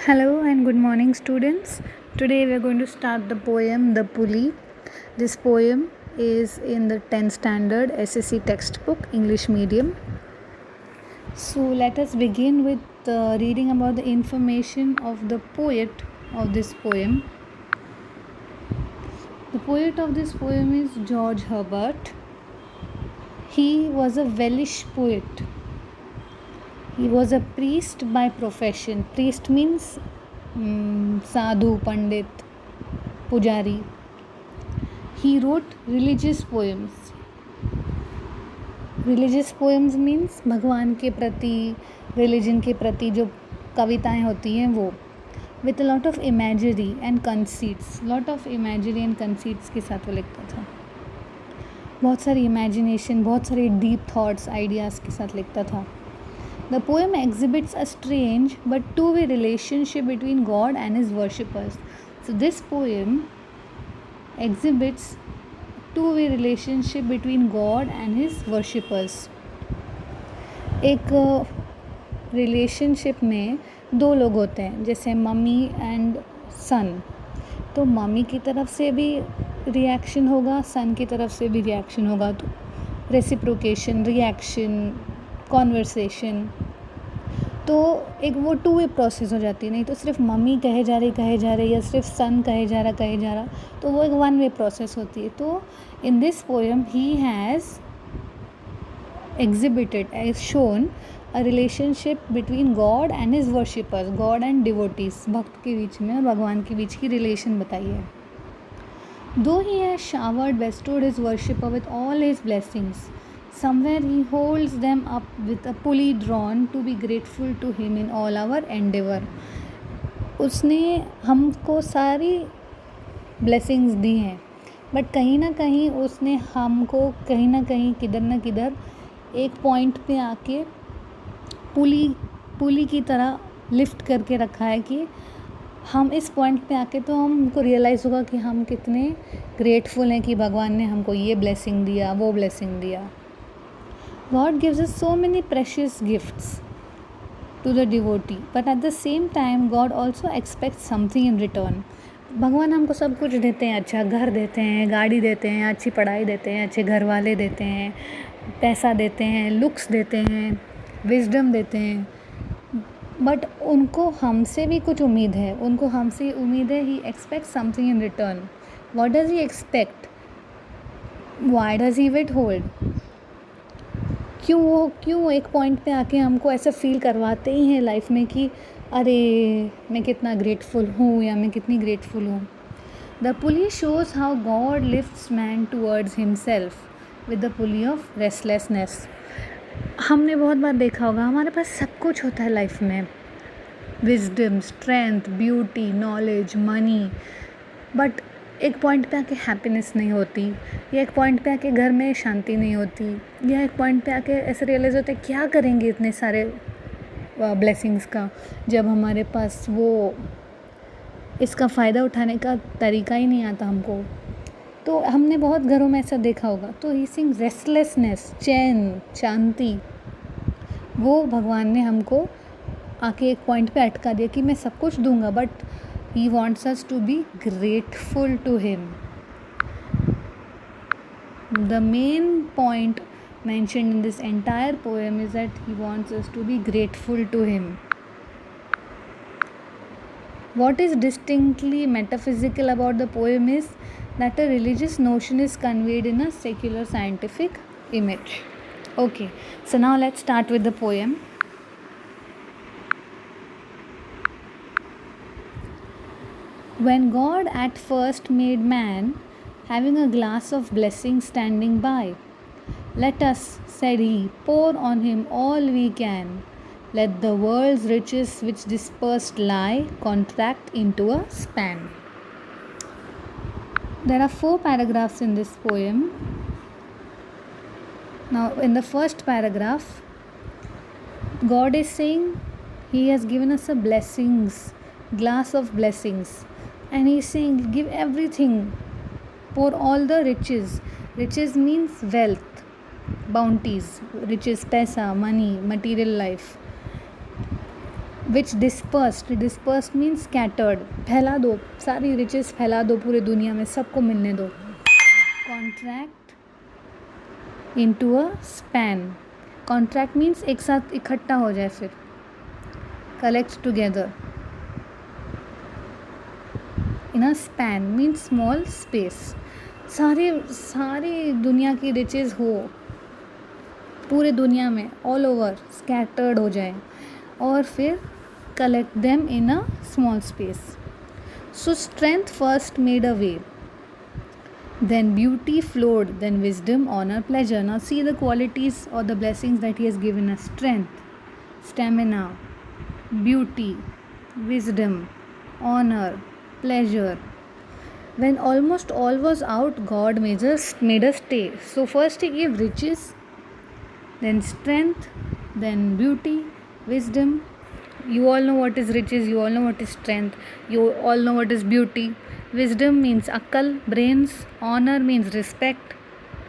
Hello and good morning, students. Today we are going to start the poem The Pulley. This poem is in the 10th standard SSC textbook, English medium. So let us begin with reading about the information of the poet of this poem. The poet of this poem is George Herbert. He was a Welsh poet. He was a priest by profession. Priest means sadhu, pandit, pujari. He wrote religious poems. Religious poems means भगवान के प्रति, religion के प्रति जो कविताएं होती हैं वो, with a lot of imagery and conceits. Lot of imagery and conceits के साथ वो लिखता था. बहुत सारी imagination, बहुत सारी deep thoughts, ideas के साथ लिखता था. The poem exhibits a strange but two-way relationship between God and his worshippers. So this poem exhibits two-way relationship between God and his worshippers. एक रिलेशनशिप में दो लोग होते हैं, जैसे मम्मी एंड सन. तो मम्मी की तरफ से भी रिएक्शन होगा, सन की तरफ से भी रिएक्शन होगा. तो रेसिप्रोकेशन, रिएक्शन, कॉन्वर्सेशन, तो एक वो टू वे प्रोसेस हो जाती है. नहीं तो सिर्फ मम्मी कहे जा रही या सिर्फ सन कहे जा रहा, तो वो एक वन वे प्रोसेस होती है. तो in this poem he has exhibited, as shown a relationship between God and his worshippers. God and devotees, भक्त के बीच में और भगवान के बीच की रिलेशन बताई है. दो he has showered bestowed his worshipper with all his blessings, somewhere he holds them up with a pulley drawn to be grateful to him in all our endeavor. उसने हमको सारी blessings दी हैं, बट कहीं ना कहीं उसने हमको कहीं ना कहीं किधर ना किधर एक पॉइंट पे आके पुली की तरह लिफ्ट करके रखा है कि हम इस पॉइंट पे आके तो हमको रियलाइज़ होगा कि हम कितने ग्रेटफुल हैं कि भगवान ने हमको ये ब्लेसिंग दिया, वो ब्लेसिंग दिया. God gives us so many precious gifts to the devotee, but at the same time God also expects something in return. भगवान हमको सब कुछ देते हैं, अच्छा घर देते हैं, गाड़ी देते हैं, अच्छी पढ़ाई देते हैं, अच्छे घर वाले देते हैं, पैसा देते हैं, लुक्स देते हैं, विजडम देते हैं, बट उनको हमसे भी कुछ उम्मीद है. उनको हमसे उम्मीद है. He expect something in return. What does he expect? Why does he withhold? क्यों एक पॉइंट पे आके हमको ऐसा फील करवाते ही हैं लाइफ में कि अरे मैं कितना ग्रेटफुल हूँ या मैं कितनी ग्रेटफुल हूँ. The pulley shows how God lifts man towards himself with the pulley of restlessness. हमने बहुत बार देखा होगा, हमारे पास सब कुछ होता है लाइफ में, wisdom, strength, beauty, knowledge, money, but एक पॉइंट पे आके हैप्पीनेस नहीं होती, या एक पॉइंट पे आके घर में शांति नहीं होती, या एक पॉइंट पे आके ऐसे रियलाइज़ होता है क्या करेंगे इतने सारे ब्लेसिंग्स का, जब हमारे पास वो इसका फ़ायदा उठाने का तरीका ही नहीं आता हमको. तो हमने बहुत घरों में ऐसा देखा होगा. तो ही सिंग रेस्टलेसनेस, चैन, शांति, वो भगवान ने हमको आके एक पॉइंट पे अटका दिया कि मैं सब कुछ दूंगा, but he wants us to be grateful to him. The main point mentioned in this entire poem is that he wants us to be grateful to him. What is distinctly metaphysical about the poem is that a religious notion is conveyed in a secular scientific image. Okay, so now let's start with the poem. When God at first made man, having a glass of blessing standing by, let us, said he, pour on him all we can. Let the world's riches which dispersed lie contract into a span. There are 4 paragraphs in this poem. Now, in the first paragraph, God is saying he has given us a glass of blessings. And he is saying, give everything, pour all the riches. Riches means wealth, bounties, riches, paisa, money, material life. which dispersed means scattered, फैला दो, सारी riches फैला दो पूरे दुनिया में, सबको मिलने दो. Contract into a span. Contract means एक साथ इकट्ठा हो जाए फिर. Collect together. In a span means small space. सारी दुनिया की riches हो पूरे दुनिया में, all over scattered हो जाए, और फिर collect them in a small space. So strength first made a way, then beauty flowed, then wisdom, honor, pleasure. Now see the qualities or the blessings that he has given us: strength, stamina, beauty, wisdom, honor, pleasure. When almost all was out, God made us stay. So first he gave riches, then strength, then beauty, wisdom. You all know what is riches, you all know what is strength, you all know what is beauty. Wisdom means akal, brains. Honor means respect,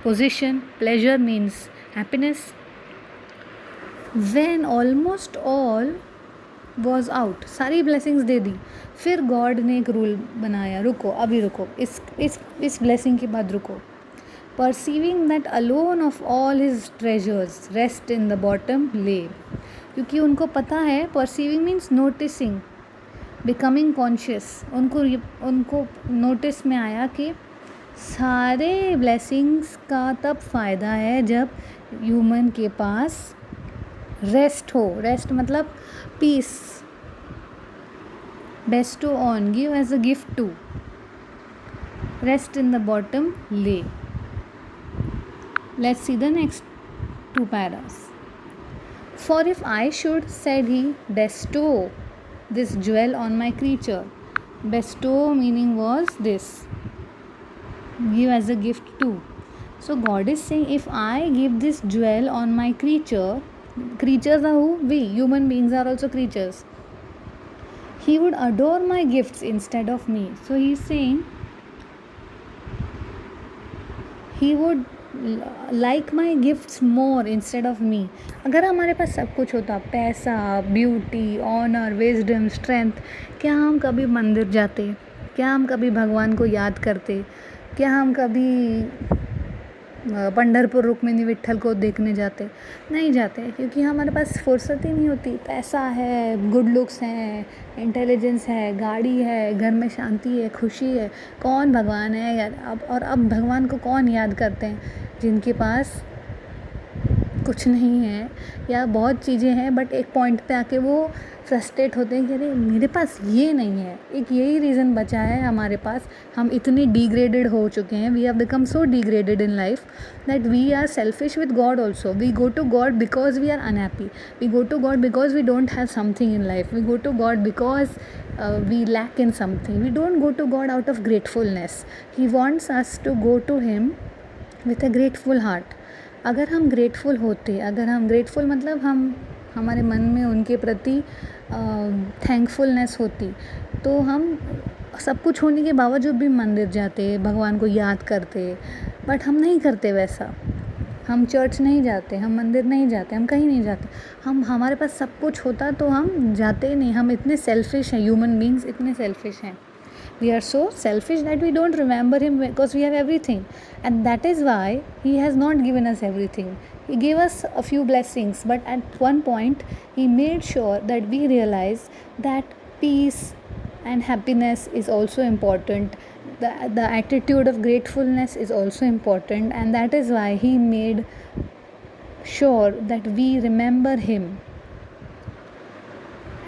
position. Pleasure means happiness. When almost all was out, सारी blessings दे दी, फिर God ने एक rule बनाया, रुको, अभी रुको, इस blessing के बाद रुको. Perceiving that alone of all his treasures rest in the bottom lay. क्योंकि उनको पता है, perceiving means noticing, becoming conscious. उनको notice में आया कि सारे blessings का तब फ़ायदा है जब human के पास rest हो. Rest मतलब peace. Bestow on, give as a gift to. Rest in the bottom lay. Let's see the next two paras. For if I should, said he, bestow this jewel on my creature. Bestow meaning was this, give as a gift to. So God is saying, if I give this jewel on my creature, creatures are who? We, human beings are also creatures. He would adore my gifts instead of me. So he is saying, he would like my gifts more instead of me. अगर हमारे पास सब कुछ होता, पैसा, beauty, honour, wisdom, strength, क्या हम कभी मंदिर जाते? क्या हम कभी भगवान को याद करते? क्या हम कभी पंढरपुर रुक्मिणी विट्ठल को देखने जाते? नहीं जाते, क्योंकि हमारे पास फुर्सत ही नहीं होती. पैसा है, गुड लुक्स हैं, इंटेलिजेंस है, गाड़ी है, घर में शांति है, खुशी है, कौन भगवान है यार? अब भगवान को कौन याद करते हैं? जिनके पास कुछ नहीं है या बहुत चीज़ें हैं, बट एक पॉइंट पे आके वो फ्रस्ट्रेट होते हैं कि अरे मेरे पास ये नहीं है. एक यही रीज़न बचा है हमारे पास. हम इतने डिग्रेडेड हो चुके हैं, we have become so degraded in life that we are selfish with God also. We go to God because we are unhappy. We go to God because we don't have something in life. We go to God because we lack in something. We don't go to God out of gratefulness. He wants us to go to him with a grateful heart. अगर हम grateful होते, अगर हम grateful मतलब हमारे मन में उनके प्रति थैंकफुलनेस होती, तो हम सब कुछ होने के बावजूद भी मंदिर जाते, भगवान को याद करते. बट हम नहीं करते वैसा. हम चर्च नहीं जाते, हम मंदिर नहीं जाते, हम कहीं नहीं जाते. हमारे पास सब कुछ होता तो हम जाते ही नहीं. हम इतने सेल्फिश हैं, ह्यूमन बींग्स इतने सेल्फिश हैं. We are so selfish that we don't remember him because we have everything, and that is why he has not given us everything. He gave us a few blessings, but at one point he made sure that we realize that peace and happiness is also important. The attitude of gratefulness is also important, and that is why he made sure that we remember him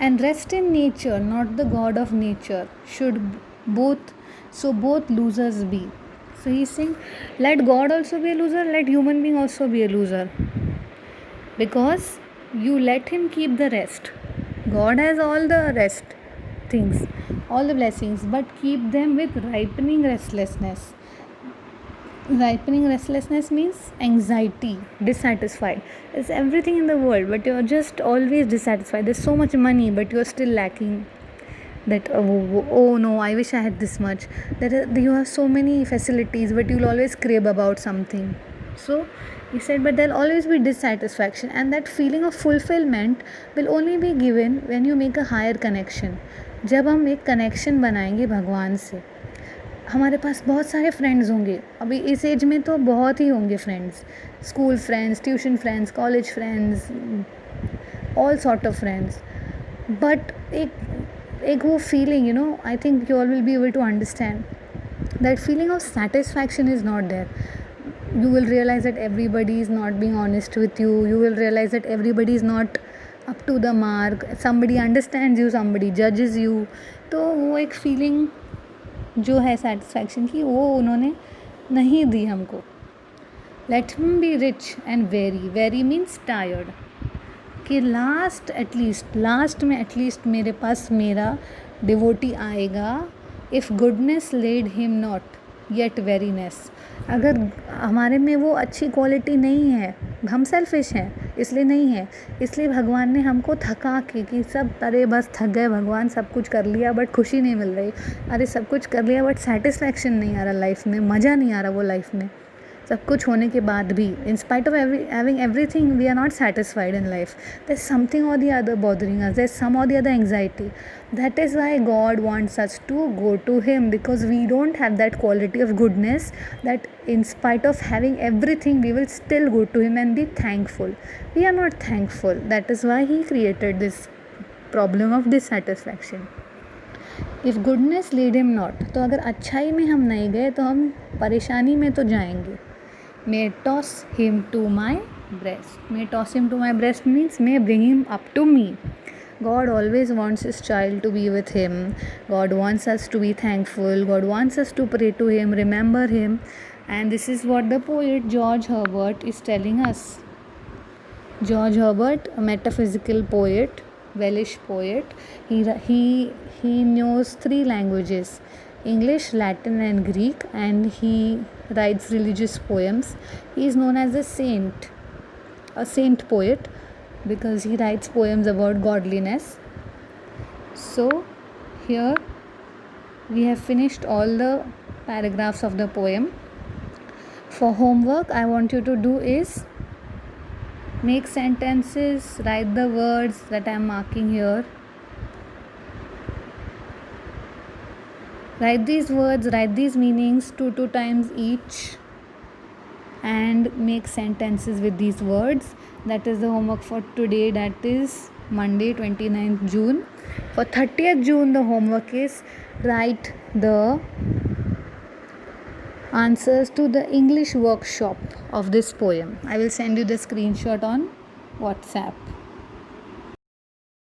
and rest in nature, not the God of nature. Both losers be. So he's saying, let God also be a loser, let human being also be a loser, because you let him keep the rest. God has all the rest things, all the blessings, but keep them with ripening restlessness. Ripening restlessness means anxiety, dissatisfied. There's everything in the world, but you're just always dissatisfied. There's so much money, but you're still lacking. That oh no, I wish I had this much. You have so many facilities, but you'll always crave about something. So he said, but there'll always be dissatisfaction, and that feeling of fulfillment will only be given when you make a higher connection. जब हम एक connection बनाएंगे भगवान से, हमारे पास बहुत सारे friends होंगे, अभी इस एज में तो बहुत ही होंगे friends, school friends, tuition friends, college friends, all sort of friends, but एक वो feeling, you know, I think you all will be able to understand, that feeling of satisfaction is not there. You will realize that everybody is not being honest with you. You will realize that everybody is not up to the mark. Somebody understands you, somebody judges you. तो वो एक feeling जो है satisfaction की, वो उन्होंने नहीं दी हमको. Let him be rich and very, very means tired, कि लास्ट में एटलीस्ट मेरे पास मेरा डिवोटी आएगा. If goodness led him not yet weariness, अगर हमारे में वो अच्छी क्वालिटी नहीं है, हम सेल्फिश हैं इसलिए नहीं है, इसलिए भगवान ने हमको थका के कि सब, अरे बस थक गए भगवान, सब कुछ कर लिया बट खुशी नहीं मिल रही, अरे सब कुछ कर लिया बट सेटिस्फैक्शन नहीं आ रहा लाइफ में, मज़ा नहीं आ रहा वो लाइफ में. सब कुछ होने के बाद भी, in spite of having everything, we are not satisfied in life. There's something or the other bothering us. There's some or the other anxiety. That is why God wants us to go to Him, because we don't have that quality of goodness that in spite of having everything, we will still go to Him and be thankful. We are not thankful. That is why He created this problem of dissatisfaction. If goodness lead him not, तो अगर अच्छाई में हम नहीं गए तो हम परेशानी में तो जाएंगे. May toss him to my breast, may toss him to my breast means may bring him up to me. God always wants His child to be with Him. God wants us to be thankful. God wants us to pray to Him, remember Him. And this is what the poet George Herbert is telling us. George Herbert, a metaphysical poet, Welsh poet, he knows 3 languages, English, Latin and Greek, and he writes religious poems. He is known as a saint poet, because he writes poems about godliness. So here we have finished all the paragraphs of the poem. For homework, I want you to do is make sentences, write the words that I am marking here. Write these words, write these meanings 2 times each, and make sentences with these words. That is the homework for today, that is Monday 29th June. For 30th June, the homework is write the answers to the English workshop of this poem. I will send you the screenshot on WhatsApp.